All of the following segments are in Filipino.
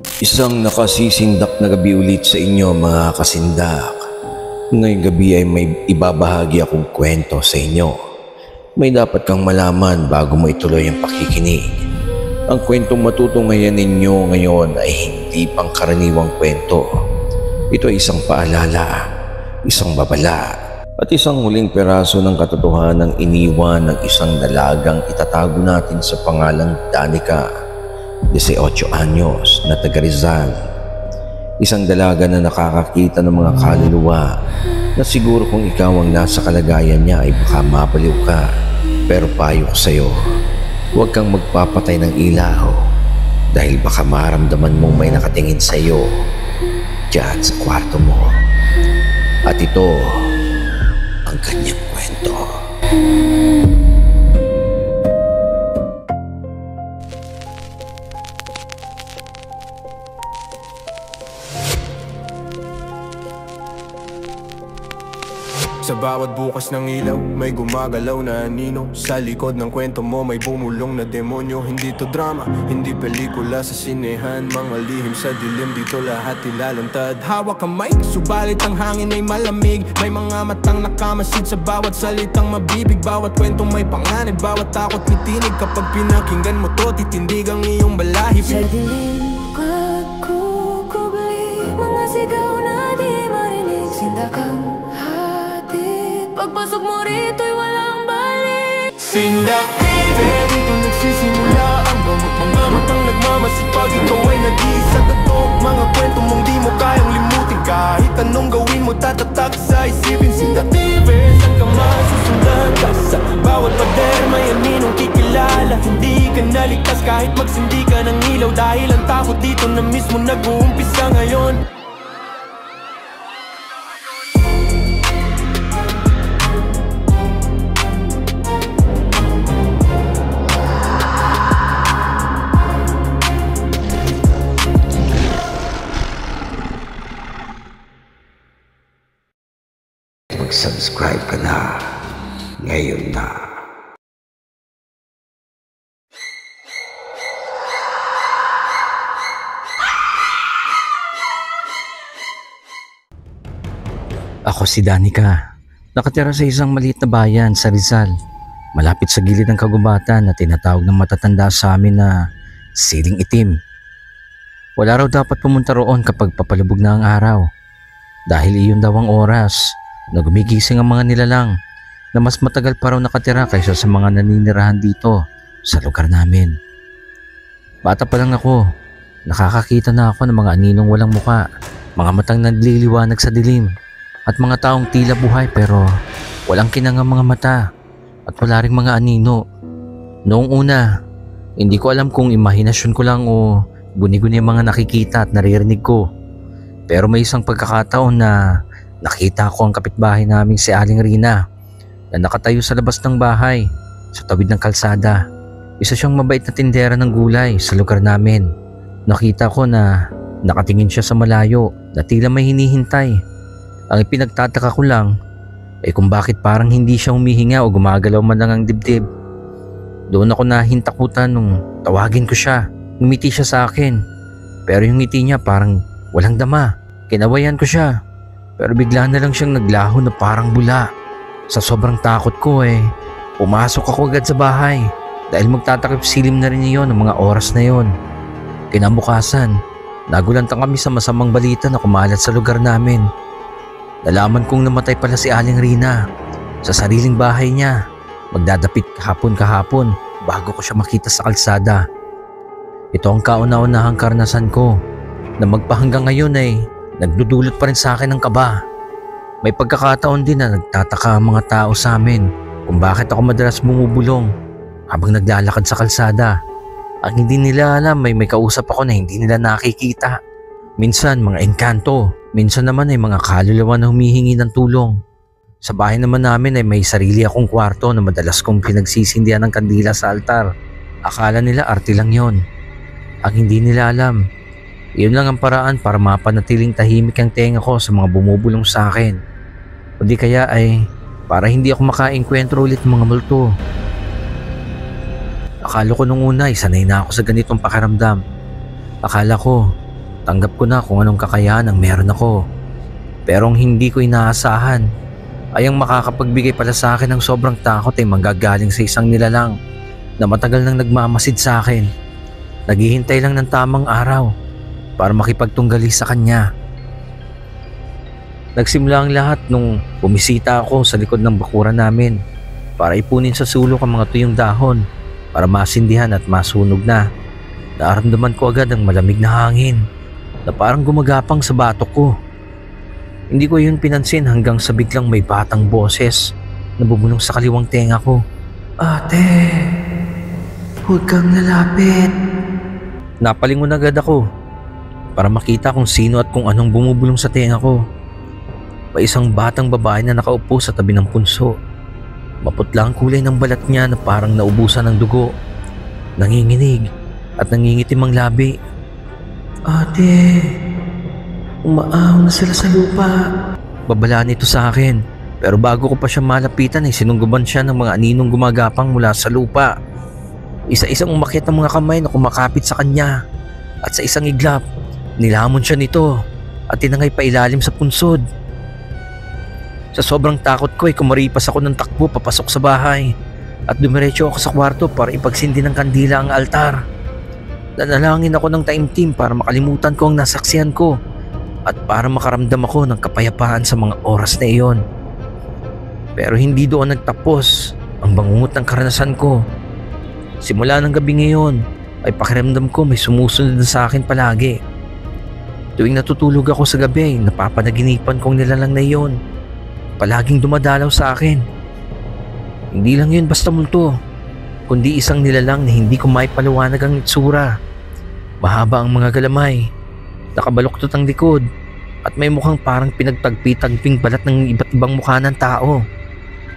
Isang nakasisindak na gabi ulit sa inyo mga kasindak. Ngayong gabi ay may ibabahagi akong kwento sa inyo. May dapat kang malaman bago mo ituloy ang pakikinig. Ang kwentong matutunghayan ninyo ngayon ay hindi pangkaraniwang kwento. Ito ay isang paalala, isang babala, at isang huling peraso ng katotohanan ng iniwan ng isang dalagang itatago natin sa pangalang Danica, 18 anyos, na taga Rizal. Isang dalaga na nakakakita ng mga kaluluwa na siguro kung ikaw ang nasa kalagayan niya ay baka mabaliw ka. Pero payo ko sa'yo, huwag kang magpapatay ng ilaw dahil baka maramdaman mong may nakatingin sa'yo diyan sa kwarto mo. At ito ang kanyang kwento. Sa bawat bukas ng ilaw, may gumagalaw na anino. Sa likod ng kwento mo, may bumulong na demonyo. Hindi to drama, hindi pelikula sa sinehan. Mga lihim sa dilim, dito lahat ilalantad. Hawak ang mic, subalit ang hangin ay malamig. May mga matang nakamasid sa bawat salitang mabibig. Bawat kwentong may panganib, bawat takot nitinig. Kapag pinakinggan mo to, titindig ang iyong balahib. Sa dilim kagkukubli, mga sigaw na di marinig. Sindakang pagpasok mo rito'y walang balik. Sindak TV, dito nagsisimula ang bamot. Mga matang nagmamasid pag ikaw ay nag-iisa. Tatok mga kwento mong di mo kayang limutin. Kahit anong gawin mo tatatak sa isipin. Sindak TV, saan ka masusundan? Sa bawat pader may aninong kikilala. Hindi ka naligtas kahit magsindi ka ng ilaw. Dahil ang takot dito na mismo nag-uumpisa ngayon. Mag-subscribe ka na ngayon na. Ako si Danica. Nakatira sa isang maliit na bayan sa Rizal, malapit sa gilid ng kagubatan na tinatawag ng matatanda sa amin na Siling Itim. Wala raw dapat pumunta roon kapag papalubog na ang araw, dahil iyon daw ang oras na gumigising ang mga nilalang na mas matagal pa raw nakatira kaysa sa mga naninirahan dito sa lugar namin. Bata pa lang ako, nakakakita na ako ng mga aninong walang muka, mga matang nagliliwanag sa dilim, at mga taong tila buhay pero walang kinangang mga mata at wala ring mga anino. Noong una, hindi ko alam kung imahinasyon ko lang o guni-guni ang mga nakikita at naririnig ko. Pero may isang pagkakataon na nakita ko ang kapitbahay naming si Aling Rina na nakatayo sa labas ng bahay sa tawid ng kalsada. Isa siyang mabait na tindera ng gulay sa lugar namin. Nakita ko na nakatingin siya sa malayo na tila may hinihintay. Ang ipinagtataka ko lang ay kung bakit parang hindi siya humihinga o gumagalaw man lang ang dibdib. Doon ako nahintakutan nung tawagin ko siya. Ngumiti siya sa akin pero yung ngiti niya parang walang dama. Kinawayan ko siya pero bigla na lang siyang naglaho na parang bula. Sa sobrang takot ko pumasok ako agad sa bahay dahil magtatakip silim na rin iyon ng mga oras na yon. Kinabukasan, nagulantang kami sa masamang balita na kumalat sa lugar namin. Nalaman kong namatay pala si Aling Rina sa sariling bahay niya. Magdadapit kahapon bago ko siya makita sa kalsada. Ito ang kauna-unahang karanasan ko na magpahanggang ngayon nagdudulot pa rin sa akin ng kaba. May pagkakataon din na nagtataka ang mga tao sa amin kung bakit ako madalas bumubulong habang naglalakad sa kalsada. Ang hindi nila alam may kausap ako na hindi nila nakikita. Minsan mga engkanto, minsan naman ay mga kaluluwa na humihingi ng tulong. Sa bahay naman namin ay may sarili akong kwarto na madalas kong pinagsisindihan ng kandila sa altar. Akala nila arte lang yon. Ang hindi nila alam, iyon lang ang paraan para mapanatiling tahimik ang tenga ko sa mga bumubulong sa akin. O di kaya ay para hindi ako makaengkwentro ulit ng mga multo. Akala ko nung una ay sanay na ako sa ganitong pakiramdam. Akala ko Tanggap ko na kung anong kakayahan ang meron ako. Pero ang hindi ko inaasahan ay ang makakapagbigay pala sa akin ng sobrang takot ay manggagaling sa isang nilalang na matagal nang nagmamasid sa akin. Naghihintay lang ng tamang araw para makipagtunggali sa kanya. Nagsimula ang lahat nung bumisita ako sa likod ng bakuran namin para ipunin sa sulok ang mga tuyong dahon para masindihan at masunog na. Nararamdaman ko agad ang malamig na hangin na parang gumagapang sa batok ko. Hindi ko yun pinansin hanggang sa biglang may batang boses na bubulong sa kaliwang tenga ko. Ate, huwag kang lalapit. Napalingon agad ako para makita kung sino at kung anong bumubulong sa tenga ko. May isang batang babae na nakaupo sa tabi ng punso. Maputla ang kulay ng balat niya na parang naubusan ng dugo. Nanginginig at nangingitim ang labi. Ate, umaaw na sila sa lupa. Babala nito sa akin, pero bago ko pa siya malapitan ay sinungguban siya ng mga aninong gumagapang mula sa lupa. Isa-isang umakyat ang mga kamay na kumakapit sa kanya at sa isang iglap, nilamon siya nito at tinangay pa ilalim sa punsod. Sa sobrang takot ko ay kumaripas ako ng takbo papasok sa bahay at dumiretso ako sa kwarto para ipagsindi ng kandila ang altar. Nanalangin ako ng taimtim para makalimutan ko ang nasaksihan ko at para makaramdam ako ng kapayapaan sa mga oras na iyon. Pero hindi doon nagtapos ang bangungot ng karanasan ko. Simula ng gabi ngayon ay pakiramdam ko may sumusunod na sa akin palagi. Tuwing natutulog ako sa gabi, napapanaginipan kong nilalang na iyon. Palaging dumadalaw sa akin. Hindi lang yun basta multo, kundi isang nilalang na hindi ko maipaliwanag ang itsura. Mahaba ang mga galamay, nakabaluktot ang likod, at may mukhang parang pinagtagpi-tagping balat ng iba't ibang mukha ng tao.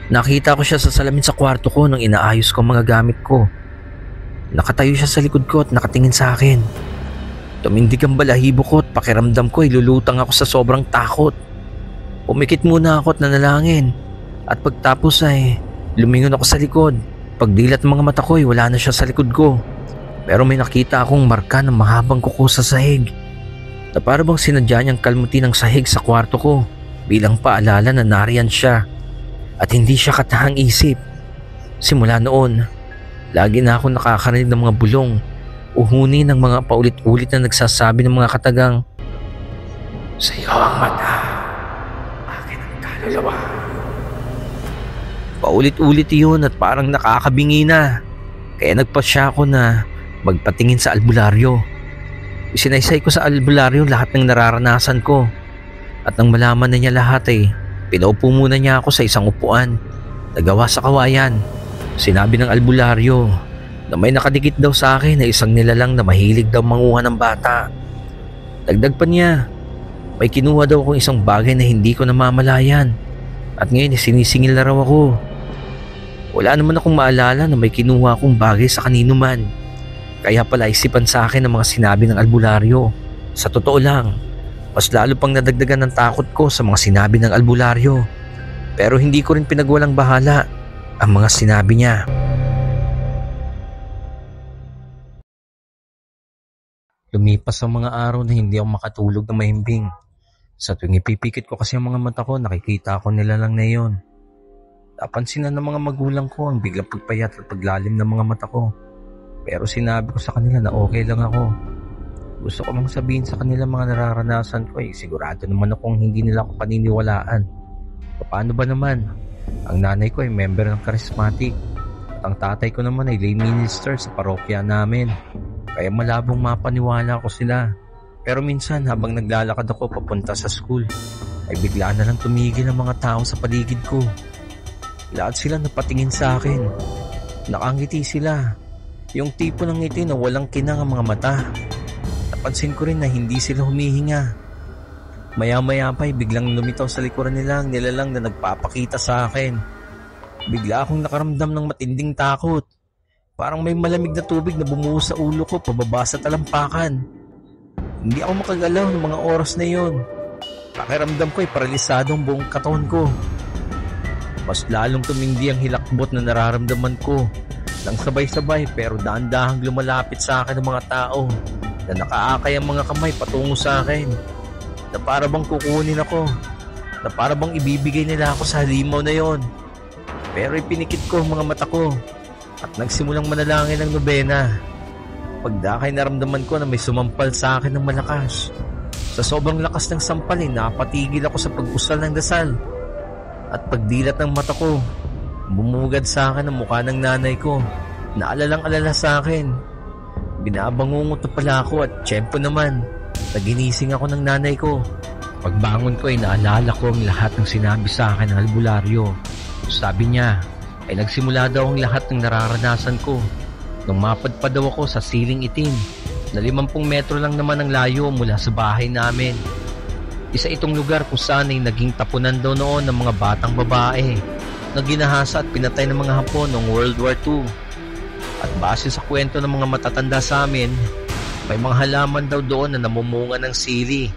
Nakita ko siya sa salamin sa kwarto ko nang inaayos ko ang mga gamit ko. Nakatayo siya sa likod ko at nakatingin sa akin. Tumindig ang balahibo ko at pakiramdam ko ay lulutang ako sa sobrang takot. Pumikit muna ako at nanalangin at pagtapos ay lumingon ako sa likod. Pagdilat ng mga mata ko ay wala na siya sa likod ko. Pero may nakita akong marka ng mahabang kuko sa sahig na para bang sinadya niyang kalmutin ng sahig sa kwarto ko bilang paalala na nariyan siya at hindi siya katahang isip. Simula noon, lagi na ako nakakarinig ng mga bulong o huni ng mga paulit-ulit na nagsasabi ng mga katagang, "Sa'yo ang mata, akin ang kaluluwa." Paulit-ulit iyon at parang nakakabingi na. Kaya nagpasya ako na magpatingin sa albularyo. Isinaysay ko sa albularyo lahat ng nararanasan ko. At nang malaman na niya lahat ay pinaupo muna niya ako sa isang upuan na gawa sa kawayan. Sinabi ng albularyo na may nakadikit daw sa akin na isang nilalang na mahilig daw manguha ng bata. Dagdag pa niya, may kinuha daw akong isang bagay na hindi ko namamalayan. At ngayon sinisingil na raw ako. Wala naman akong maalala na may kinuha akong bagay sa kanino man. Kaya pala isipan sa akin ang mga sinabi ng albularyo. Sa totoo lang, mas lalo pang nadagdagan ng takot ko sa mga sinabi ng albularyo. Pero hindi ko rin pinagwalang bahala ang mga sinabi niya. Lumipas ang mga araw na hindi ako makatulog na mahimbing. Sa tuwing ipipikit ko kasi ang mga mata ko, nakikita ako nila lang na iyon. Napansin na ng mga magulang ko ang biglang pagpayat at paglalim ng mga mata ko. Pero sinabi ko sa kanila na okay lang ako. Gusto ko mang sabihin sa kanila mga nararanasan ko sigurado naman akong hindi nila ako paniniwalaan. Paano ba naman? Ang nanay ko ay member ng charismatic at ang tatay ko naman ay lay minister sa parokya namin. Kaya malabong mapaniwala ko sila. Pero minsan habang naglalakad ako papunta sa school ay bigla na lang tumigil ang mga tao sa paligid ko. Lahat sila napatingin sa akin. Nakangiti sila. Yung tipo ng ngiti na walang kinang ang mga mata. Napansin ko rin na hindi sila humihinga. Maya-maya pa ay biglang lumitaw sa likuran nila ang nilalang na nagpapakita sa akin. Bigla akong nakaramdam ng matinding takot. Parang may malamig na tubig na bumuhos sa ulo ko pababa sa talampakan. Hindi ako makagalaw ng mga oras na iyon. Pakiramdam ko ay paralisado ang buong katawan ko. Mas lalong tumindi ang hilakbot na nararamdaman ko. Nang sabay-sabay pero dahan-dahang lumalapit sa akin ng mga tao na nakaakay ang mga kamay patungo sa akin, na para bang kukunin ako, na para bang ibibigay nila ako sa halimaw na yon. Pero ipinikit ko ang mga mata ko at nagsimulang manalangin ng nobena. Pagdakay naramdaman ko na may sumampal sa akin ng malakas. Sa sobrang lakas ng sampalin, napatigil ako sa pag-usal ng dasal. At pagdilat ng mata ko, bumugad sa akin ang mukha ng nanay ko na alalang-alala sa akin. Binabangungot na pala ako at tiyempo naman naginising ako ng nanay ko. Pagbangon ko ay naalala ko ang lahat ng sinabi sa akin ng albularyo. Sabi niya ay nagsimula daw ang lahat ng nararanasan ko nung mapadpad daw ako sa siling itim na 50 metro lang naman ang layo mula sa bahay namin. Isa itong lugar kung saan ay naging tapunan daw noon ng mga batang babae na ginahasa at pinatay ng mga Hapon noong World War II. At base sa kwento ng mga matatanda sa amin, may mga halaman daw doon na namumunga ng sili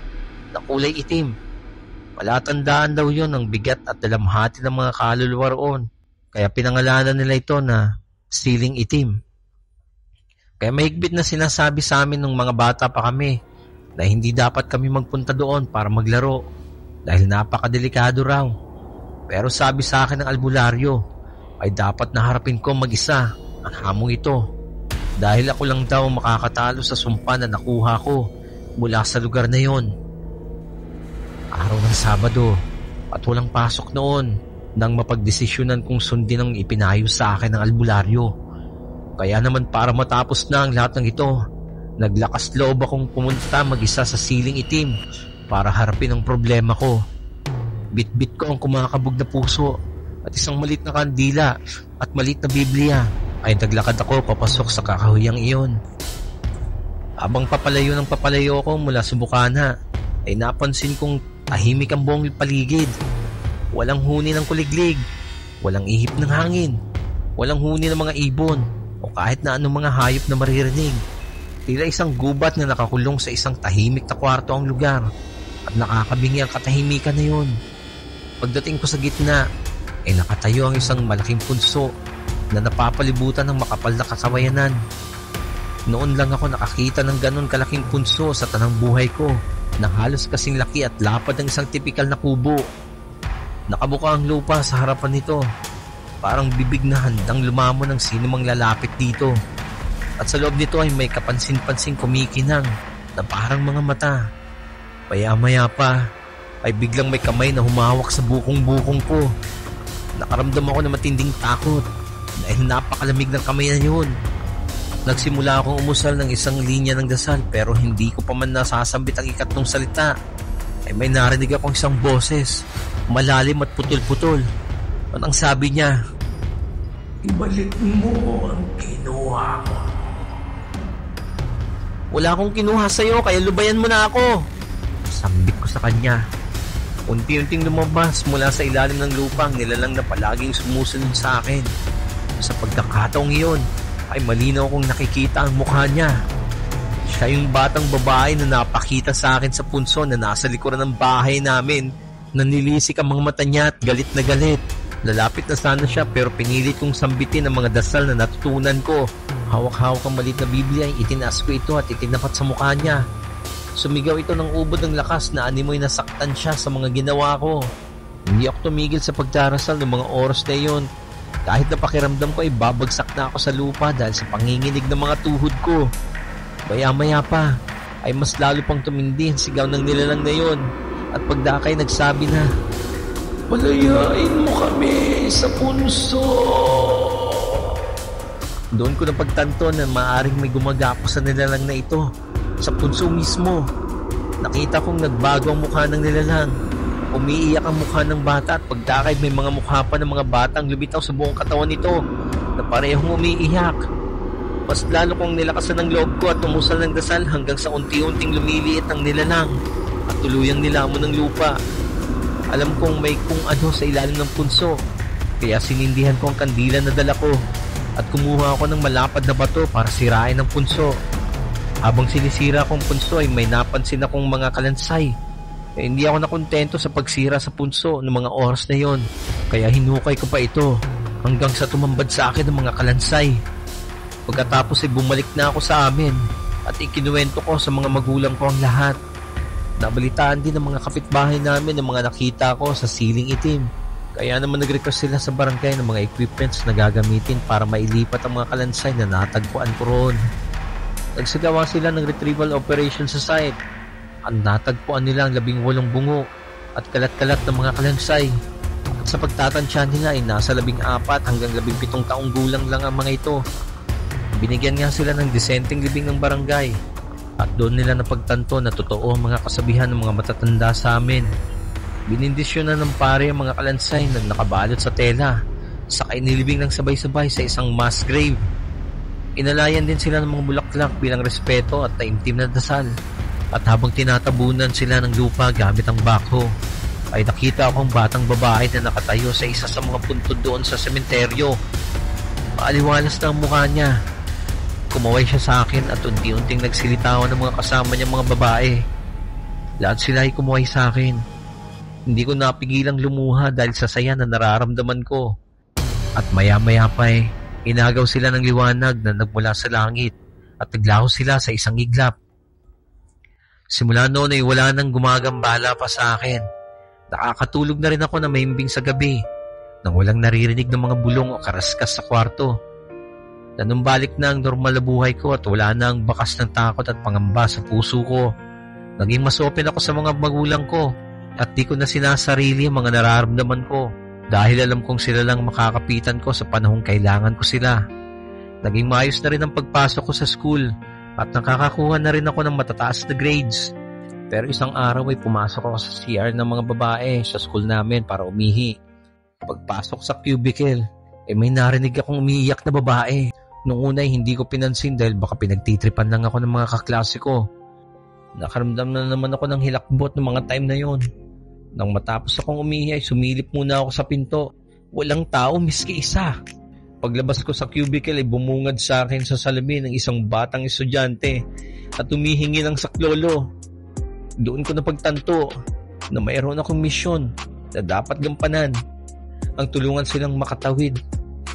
na kulay itim. Palatandaan daw yon ng bigat at dalamhati ng mga kaluluwa roon. Kaya pinangalanan nila ito na siling itim. Kaya mahigpit na sinasabi sa amin ng mga bata pa kami na hindi dapat kami magpunta doon para maglaro dahil napakadelikado raw. Pero sabi sa akin ng albularyo ay dapat naharapin ko mag-isa ang hamong ito dahil ako lang daw makakatalo sa sumpa na nakuha ko mula sa lugar na yon. Araw ng Sabado at walang pasok noon nang mapagdesisyonan kong sundin ang ipinayo sa akin ng albularyo. Kaya naman para matapos na ang lahat ng ito, naglakas loob akong pumunta mag-isa sa siling itim para harapin ang problema ko. Bit-bit ko ang kumakabog na puso at isang malit na kandila at malit na Biblia ay naglakad ako papasok sa kakahuyang iyon. Habang papalayo ko mula sa bukana ay napansin kong tahimik ang buong paligid. Walang huni ng kuliglig, walang ihip ng hangin, walang huni ng mga ibon o kahit na anong mga hayop na maririnig. Tila isang gubat na nakakulong sa isang tahimik na kwarto ang lugar at nakakabingi ang katahimikan na yun. Pagdating ko sa gitna ay nakatayo ang isang malaking punso na napapalibutan ng makapal na kakawayanan. Noon lang ako nakakita ng ganon kalaking punso sa tanang buhay ko na halos kasing laki at lapad ng isang tipikal na kubo. Nakabuka ang lupa sa harapan nito, parang bibig na handang lumamon ng sino mang lalapit dito. At sa loob nito ay may kapansin-pansing kumikinang na parang mga mata. Maya-maya pa ay biglang may kamay na humawak sa bukong-bukong ko. Nakaramdam ako ng matinding takot dahil napakalamig ng kamay na yun. Nagsimula akong umusal ng isang linya ng dasal pero hindi ko pa man nasasambit ang ikatlong salita. Ay may narinig akong isang boses, malalim at putol-putol. At ang sabi niya, "Ibalik mo ang kinuha mo." "Wala akong kinuha sa'yo, kaya lubayan mo na ako." Sambit ko sa kanya. Unti-unting lumabas mula sa ilalim ng lupa ang nilalang na palaging sumusunod sa akin. Sa pagkakataong iyon, ay malinaw kong nakikita ang mukha niya. Siya yung batang babae na napakita sa akin sa punso na nasa likuran ng bahay namin. Nanilisik ang mga mata niya at galit na galit. Lalapit na sana siya pero pinilit kong sambitin ang mga dasal na natutunan ko. Hawak-hawak ang maliit na Biblia, itinaas ko ito at itinapat sa mukha niya. Sumigaw ito ng ubod ng lakas na animoy nasaktan siya sa mga ginawa ko. Hindi ako tumigil sa pagdarasal ng mga oras na iyon. Kahit na pakiramdam ko ay babagsak na ako sa lupa dahil sa panginginig ng mga tuhod ko. Maya-maya pa ay mas lalo pang tumindi ang sigaw ng nilalang na iyon. At pagdakay nagsabi na, "Palayain mo kami sa punso." Doon ko napagtanto na maaaring may gumagapos sa nilalang na ito. Sa punso mismo, nakita kong nagbago ang mukha ng nilalang. Umiiyak ang mukha ng bata at pagdakay may mga mukha pa ng mga batang lumitaw sa buong katawan nito na parehong umiiyak. Mas lalo kong nilakasan ng loob ko at umusal ng dasal hanggang sa unti-unting lumiliit ang nilalang at tuluyang nilamon ng lupa. Alam kong may kung ano sa ilalim ng punso, kaya sinindihan ko ang kandila na dala ko at kumuha ako ng malapad na bato para sirain ang punso. Habang sinisira kong punso ay may napansin akong mga kalansay. Hindi ako nakontento sa pagsira sa punso ng mga oras na yon, kaya hinukay ko pa ito hanggang sa tumambad sa akin ng mga kalansay. Pagkatapos ay bumalik na ako sa amin at ikinuwento ko sa mga magulang ko ang lahat. Nabalitaan din ng mga kapitbahay namin ng mga nakita ko sa siling itim. Kaya naman nag-request sila sa barangay ng mga equipments na gagamitin para mailipat ang mga kalansay na natagpuan ko roon. Nagsagawa sila ng retrieval operation sa site. Ang natagpuan nila ang 18 bungo at kalat-kalat ng mga kalansay. At sa pagtatansya nila ay nasa 14 hanggang 17 taong gulang lang ang mga ito. Binigyan nga sila ng disenteng libing ng barangay at doon nila napagtanto na totoo ang mga kasabihan ng mga matatanda sa amin. Binindisyonan ng pare ang mga kalansay na nakabalot sa tela, saka inilibing ng sabay-sabay sa isang mass grave. Inalayan din sila ng mga bulaklak bilang respeto at taimtim na dasal. At habang tinatabunan sila ng lupa gamit ang backhoe, ay nakita akong batang babae na nakatayo sa isa sa mga puntod doon sa sementeryo. Maaliwalas na ang mukha niya. Kumaway siya sa akin at unti-unting nagsilitawan ng mga kasama niyang mga babae. Lahat sila ay kumaway sa akin. Hindi ko napigilang lumuha dahil sa saya na nararamdaman ko. At maya-maya pa inagaw sila ng liwanag na nagmula sa langit at naglaho sila sa isang iglap. Simula noon ay wala nang gumagambala pa sa akin. Nakakatulog na rin ako na mahimbing sa gabi nang walang naririnig ng mga bulong o karaskas sa kwarto. Nanumbalik na ang normal na buhay ko at wala na ang bakas ng takot at pangamba sa puso ko. Naging mas open ako sa mga magulang ko. At di ko na sinasarili ang mga nararamdaman ko dahil alam kong sila lang makakapitan ko sa panahong kailangan ko sila. Naging maayos na rin ang pagpasok ko sa school at nakakakuha na rin ako ng matataas na grades. Pero isang araw ay pumasok ako sa CR ng mga babae sa school namin para umihi. Pagpasok sa cubicle, may narinig akong umiiyak na babae. Noong una ay hindi ko pinansin dahil baka pinagtitripan lang ako ng mga kaklase ko. Nakaramdam na naman ako ng hilakbot ng mga time na yon. Nang matapos akong umihi ay sumilip muna ako sa pinto. Walang tao, miski isa. Paglabas ko sa cubicle ay bumungad sa akin sa salamin ng isang batang estudyante at humihingi ng saklolo. Doon ko napagtanto na mayroon akong misyon na dapat gampanan. Ang tulungan silang makatawid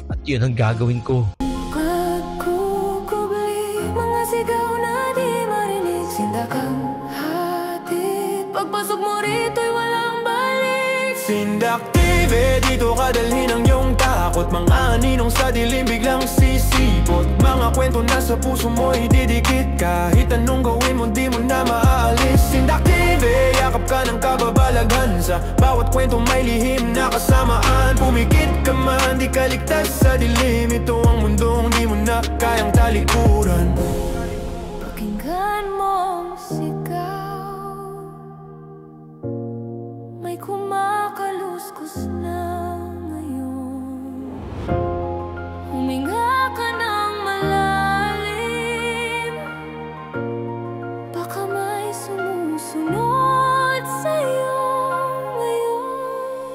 at yun ang gagawin ko. Pagkukubli, mga sigaw na di marinig, sindakang hatid. Pagpasok mo rito'y walang balik. Sindak TV, dito ka dalhin ang iyong takot. Mga ninong sa dilim biglang sisipot. Mga kwento na sa puso mo ididikit. Kahit anong gawin mo di mo na maaalis. Sindak TV, yakap ka ng kababalaghan. Sa bawat kwento may lihim na kasamaan. Pumikit ka man, di ka ligtas sa dilim. Ito ang mundong di mo na kayang talikuran. Pakinggan mo ang sigaw, may kumakaluskos na ngayon. Huminga ka ng malalim, baka may sumusunod sa'yo ngayon.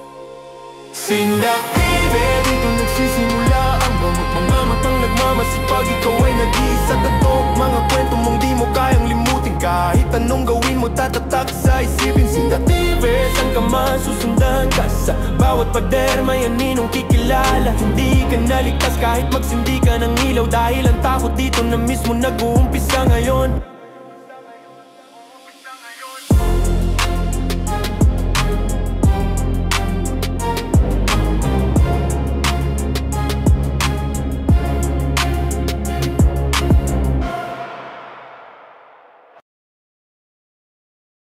Sindak TV, dito nagsisimula ang bawat mga matang nagmamasipag. Ikaw ay nag-iisa tatok. Mga kwento mong di mo kayang limutin. Kahit anong gawin mo tatatak sa isipin. Sindak TV, saan ka man susundan ka. Sa bawat pader may aninong kikilala. Hindi ka naligtas kahit magsindi ka ng ilaw. Dahil ang takot dito na mismo nag-uumpisa ngayon.